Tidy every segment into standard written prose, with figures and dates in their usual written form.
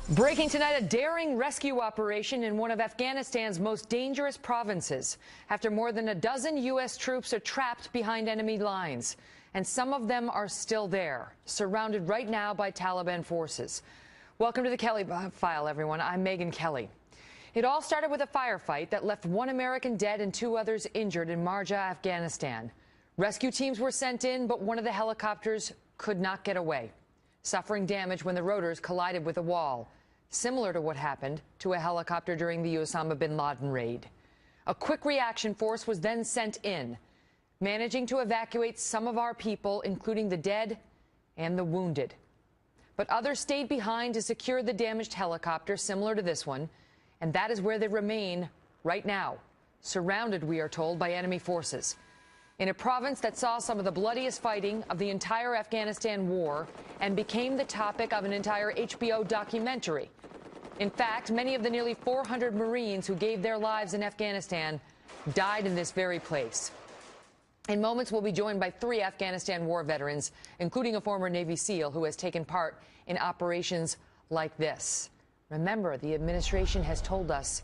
Breaking tonight, a daring rescue operation in one of Afghanistan's most dangerous provinces. After more than a dozen U.S. troops are trapped behind enemy lines, and some of them are still there, surrounded right now by Taliban forces. Welcome to the Kelly File, everyone. I'm Megyn Kelly. It all started with a firefight that left one American dead and two others injured in Marja, Afghanistan. Rescue teams were sent in, but one of the helicopters could not get away, suffering damage when the rotors collided with a wall, similar to what happened to a helicopter during the Osama bin Laden raid. A quick reaction force was then sent in, managing to evacuate some of our people, including the dead and the wounded. But others stayed behind to secure the damaged helicopter, similar to this one, and that is where they remain right now, surrounded, we are told, by enemy forces. In a province that saw some of the bloodiest fighting of the entire Afghanistan war and became the topic of an entire HBO documentary. In fact, many of the nearly 400 Marines who gave their lives in Afghanistan died in this very place. In moments, we'll be joined by three Afghanistan war veterans, including a former Navy SEAL who has taken part in operations like this. Remember, the administration has told us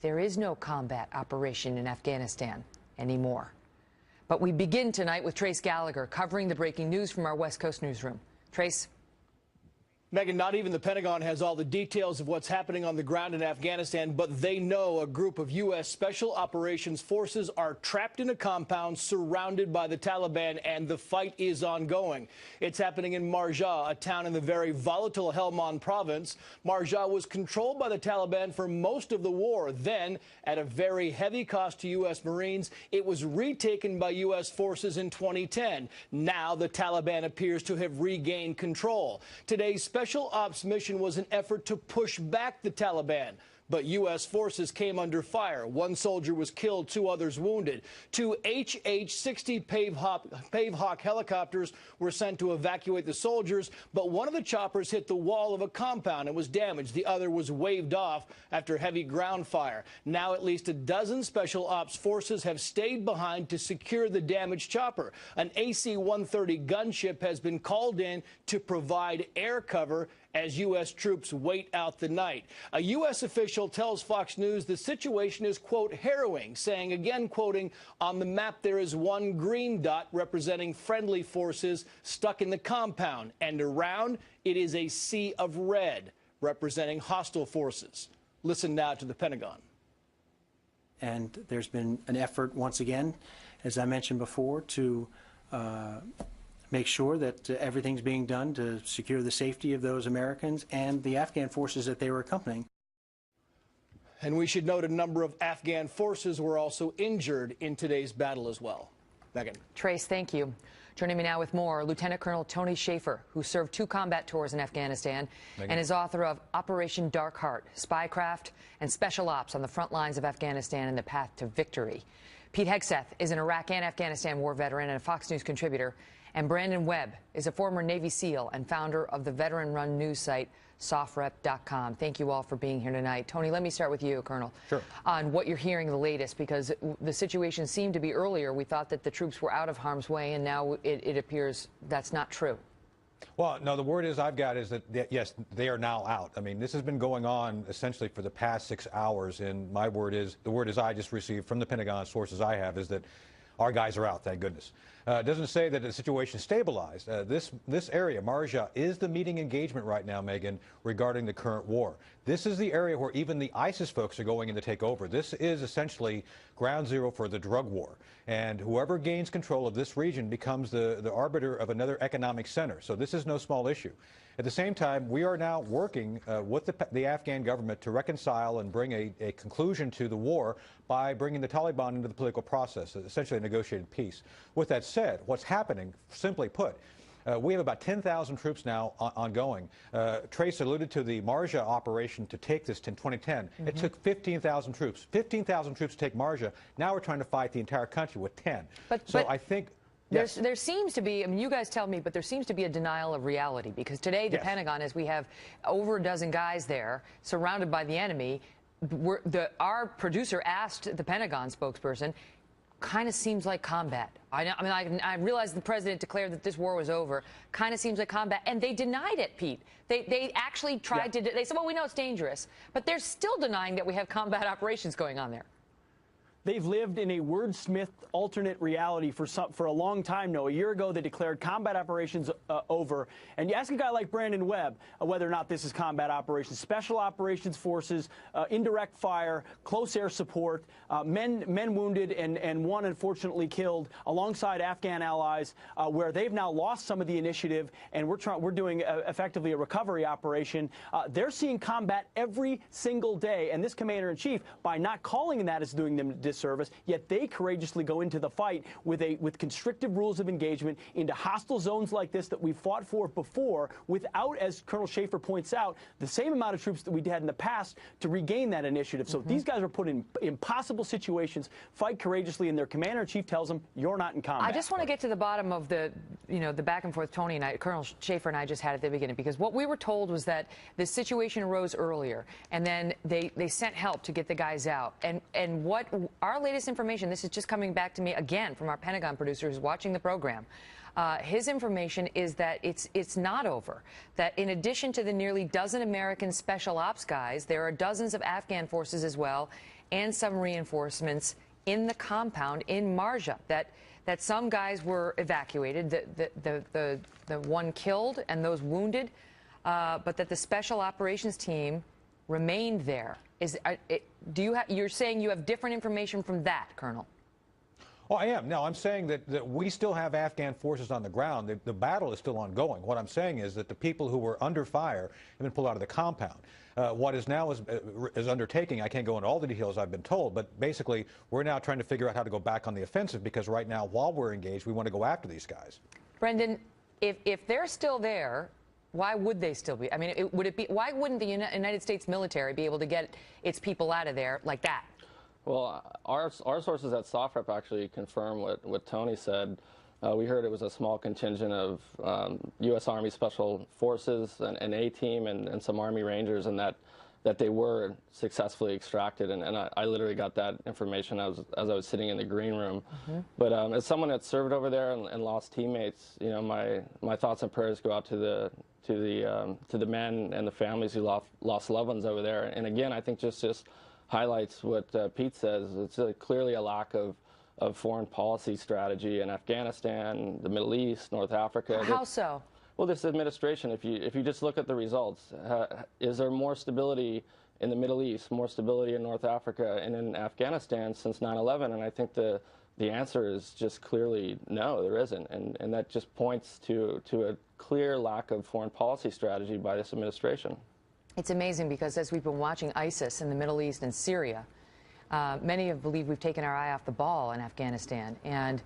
there is no combat operation in Afghanistan anymore. But we begin tonight with Trace Gallagher covering the breaking news from our West Coast newsroom. Trace? Megyn, not even the Pentagon has all the details of what's happening on the ground in Afghanistan, but they know a group of U.S. Special Operations Forces are trapped in a compound surrounded by the Taliban, and the fight is ongoing. It's happening in Marja, a town in the very volatile Helmand province. Marja was controlled by the Taliban for most of the war. Then, at a very heavy cost to U.S. Marines, it was retaken by U.S. forces in 2010. Now the Taliban appears to have regained control. Today's Special Ops mission was an effort to push back the Taliban, but U.S. forces came under fire. One soldier was killed, two others wounded. Two HH-60 Pavehawk helicopters were sent to evacuate the soldiers, but one of the choppers hit the wall of a compound and was damaged. The other was waved off after heavy ground fire. Now at least a dozen Special Ops forces have stayed behind to secure the damaged chopper. An AC-130 gunship has been called in to provide air cover as U.S. troops wait out the night. A U.S. official tells Fox News the situation is, quote, harrowing, saying, again, quoting, on the map there is one green dot representing friendly forces stuck in the compound, and around it is a sea of red representing hostile forces. Listen now to the Pentagon. And there's been an effort, once again, as I mentioned before, to make sure that everything's being done to secure the safety of those Americans and the Afghan forces that they were accompanying. And we should note a number of Afghan forces were also injured in today's battle as well. Megyn. Trace, thank you. Joining me now with more, Lieutenant Colonel Tony Shaffer, who served 2 combat tours in Afghanistan and is author of Operation Dark Heart, Spycraft and Special Ops on the front lines of Afghanistan and the path to victory. Pete Hegseth is an Iraq and Afghanistan war veteran and a Fox News contributor. And Brandon Webb is a former Navy SEAL and founder of the veteran-run news site, sofrep.com. Thank you all for being here tonight. Tony, let me start with you, Colonel, on what you're hearing the latest, because the situation seemed to be earlier. We thought that the troops were out of harm's way, and now it appears that's not true. Well, no, the word I've got is that, yes, they are now out. I mean, this has been going on essentially for the past 6 hours, and the word I just received from the Pentagon sources I have is that our guys are out, thank goodness. It doesn't say that the situation stabilized. This area, Marja, is the meeting engagement right now, Megyn, regarding the current war. This is the area where even the ISIS folks are going in to take over. This is essentially ground zero for the drug war. And whoever gains control of this region becomes the arbiter of another economic center. So this is no small issue. At the same time, we are now working with the Afghan government to reconcile and bring a conclusion to the war by bringing the Taliban into the political process, essentially a negotiated peace. With that said, what's happening, simply put, we have about 10,000 troops now ongoing. Trace alluded to the Marja operation to take this in 2010. It took 15,000 troops. 15,000 troops to take Marja. Now we're trying to fight the entire country with 10. So I think... Yes. There seems to be, I mean, you guys tell me, but there seems to be a denial of reality, because today the Pentagon, as we have over a dozen guys there surrounded by the enemy, our producer asked the Pentagon spokesperson, kind of seems like combat. I realize the president declared that this war was over. Kind of seems like combat, and they denied it, Pete. They actually tried to. They said, well, we know it's dangerous, but they're still denying that we have combat operations going on there. They've lived in a wordsmith alternate reality for a long time now. A year ago, they declared combat operations over. And you ask a guy like Brandon Webb whether or not this is combat operations. Special operations forces, indirect fire, close air support, men wounded and one unfortunately killed alongside Afghan allies, where they've now lost some of the initiative, and we're doing effectively a recovery operation. They're seeing combat every single day, and this commander-in-chief, by not calling that, is doing them a disservice, yet they courageously go into the fight with constrictive rules of engagement into hostile zones like this that we've fought for before, without, as Colonel Shaffer points out, the same amount of troops that we had in the past to regain that initiative. So these guys are put in impossible situations, fight courageously, and their commander-in-chief tells them, you're not in combat. I just want to get to the bottom of the back and forth Tony and Colonel Shaffer and I just had at the beginning, because what we were told was that this situation arose earlier, and then they sent help to get the guys out. And what our latest information, this is just coming back to me again from our Pentagon producer who's watching the program. His information is that it's not over. That in addition to the nearly dozen American special ops guys, there are dozens of Afghan forces as well, and some reinforcements in the compound in Marja. That some guys were evacuated, the one killed and those wounded, but that the special operations team remained there. You're saying you have different information from that, Colonel? Oh, I am. No, I'm saying that we still have Afghan forces on the ground. The battle is still ongoing. What I'm saying is that the people who were under fire have been pulled out of the compound. What is now is undertaking, I can't go into all the details I've been told, but basically we're now trying to figure out how to go back on the offensive, because right now, while we're engaged, we want to go after these guys. Brendan, if they're still there, why would they still be? I mean, why wouldn't the United States military be able to get its people out of there like that? Well, our sources at SOFREP actually confirm what Tony said. We heard it was a small contingent of U.S. Army Special Forces, an A-team, and some Army Rangers, and that they were successfully extracted. And I literally got that information as I was sitting in the green room. But as someone that served over there and lost teammates, you know, my thoughts and prayers go out to the men and the families who lost loved ones over there. And again, I think just highlights what Pete says. It's clearly a lack of foreign policy strategy in Afghanistan, the Middle East, North Africa. How so? Well, this administration, if you just look at the results, is there more stability in the Middle East, more stability in North Africa and in Afghanistan since 9/11? And I think the answer is just clearly no, there isn't. And that just points to a clear lack of foreign policy strategy by this administration. It's amazing because as we've been watching ISIS in the Middle East and Syria, many have believed we've taken our eye off the ball in Afghanistan. And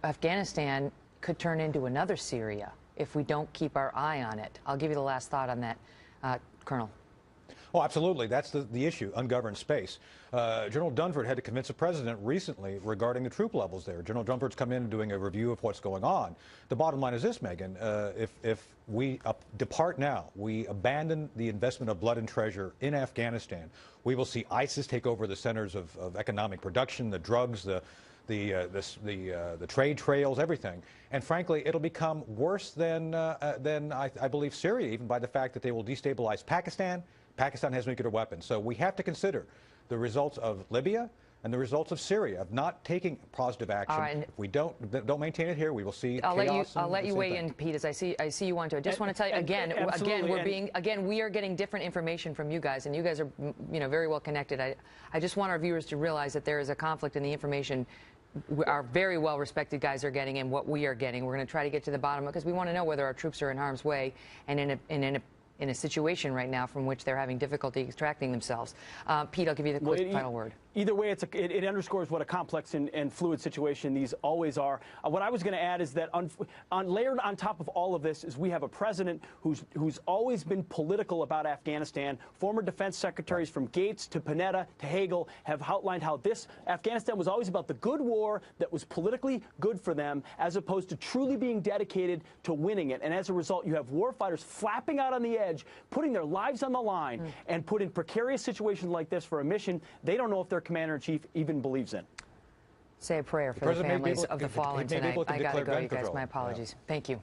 Afghanistan could turn into another Syria if we don't keep our eye on it. I'll give you the last thought on that, Colonel. Oh, absolutely. That's the issue, ungoverned space. General Dunford had to convince the president recently regarding the troop levels there. General Dunford's come in and doing a review of what's going on. The bottom line is this, Megan. If we depart now, we abandon the investment of blood and treasure in Afghanistan, we will see ISIS take over the centers of economic production, the drugs, the trade trails, everything. And frankly, it'll become worse than I believe Syria, even by the fact that they will destabilize Pakistan. Pakistan has nuclear weapons. So we have to consider the results of Libya and the results of Syria of not taking positive action. Right. If we don't maintain it here, we will see chaos. I'll let you weigh in, Pete, as I see you want to. I just want to tell you again, we are getting different information from you guys, and you guys are very well connected. I just want our viewers to realize that there is a conflict in the information our very well respected guys are getting and what we are getting. We're going to try to get to the bottom because we want to know whether our troops are in harm's way and in a situation right now from which they're having difficulty extracting themselves. Pete, I'll give you the quick final word. Either way, it underscores what a complex and fluid situation these always are. What I was going to add is that layered on top of all of this is we have a president who's always been political about Afghanistan. Former defense secretaries from Gates to Panetta to Hagel have outlined how Afghanistan was always about the good war that was politically good for them, as opposed to truly being dedicated to winning it. And as a result, you have warfighters flapping out on the edge, putting their lives on the line, and put in precarious situations like this for a mission they don't know if their commander-in-chief even believes in. say a prayer for the president may be families able- of the he fallen may be tonight. able to I got to declare go, gun you guys. control. My apologies. Thank you.